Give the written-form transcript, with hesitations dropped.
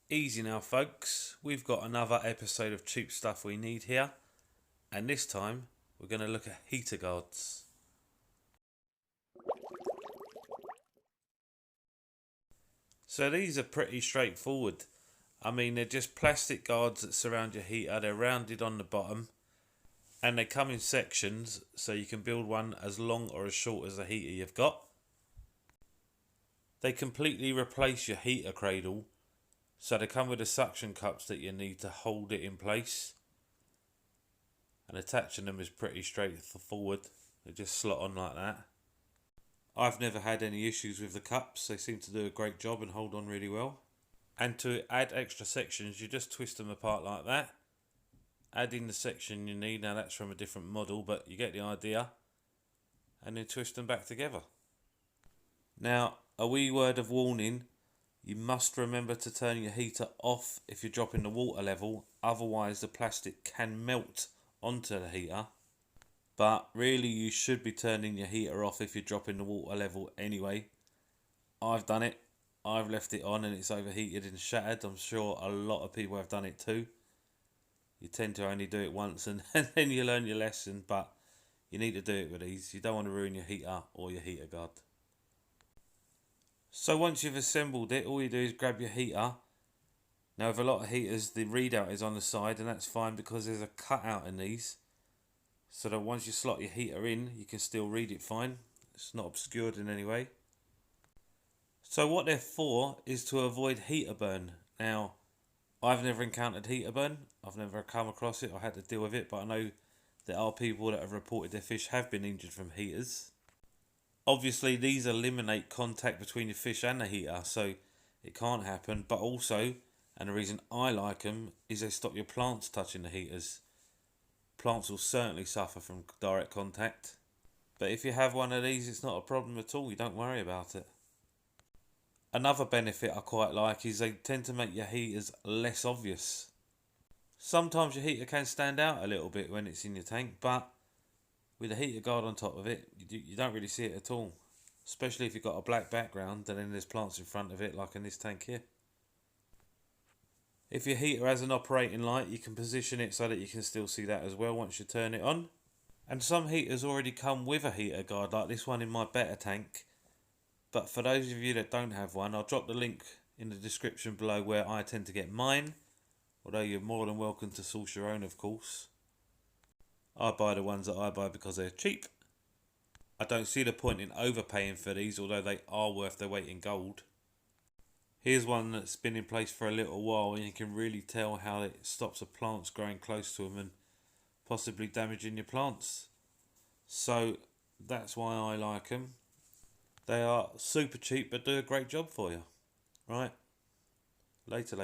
Easy now, folks. We've got another episode of Cheap Stuff We Need here, and this time we're going to look at heater guards. So these are pretty straightforward. I mean, they're just plastic guards that surround your heater. They're rounded on the bottom, and they come in sections, so you can build one as long or as short as the heater you've got. They completely replace your heater cradle. So they come with the suction cups that you need to hold it in place. And attaching them is pretty straightforward. They just slot on like that. I've never had any issues with the cups. They seem to do a great job and hold on really well. And to add extra sections, you just twist them apart like that. Add in the section you need. Now that's from a different model, but you get the idea. And then twist them back together. Now, a wee word of warning. You must remember to turn your heater off if you're dropping the water level, otherwise the plastic can melt onto the heater. But really you should be turning your heater off if you're dropping the water level anyway. I've done it. I've left it on and it's overheated and shattered. I'm sure a lot of people have done it too. You tend to only do it once and then you learn your lesson, but you need to do it with these. You don't want to ruin your heater or your heater guard. So once you've assembled it, all you do is grab your heater. Now with a lot of heaters, the readout is on the side, and that's fine because there's a cutout in these. So that once you slot your heater in, you can still read it fine. It's not obscured in any way. So what they're for is to avoid heater burn. Now, I've never encountered heater burn. I've never come across it or had to deal with it, but I know there are people that have reported their fish have been injured from heaters. Obviously, these eliminate contact between your fish and the heater, so it can't happen. But also, and the reason I like them, is they stop your plants touching the heaters. Plants will certainly suffer from direct contact. But if you have one of these, it's not a problem at all. You don't worry about it. Another benefit I quite like is they tend to make your heaters less obvious. Sometimes your heater can stand out a little bit when it's in your tank, but with a heater guard on top of it, you don't really see it at all. Especially if you've got a black background and then there's plants in front of it, like in this tank here. If your heater has an operating light, you can position it so that you can still see that as well once you turn it on. And some heaters already come with a heater guard, like this one in my better tank. But for those of you that don't have one, I'll drop the link in the description below where I tend to get mine. Although you're more than welcome to source your own, of course. I buy the ones that I buy because they're cheap. I don't see the point in overpaying for these, although they are worth their weight in gold. Here's one that's been in place for a little while, and you can really tell how it stops the plants growing close to them and possibly damaging your plants. So that's why I like them. They are super cheap but do a great job for you. Right? Later.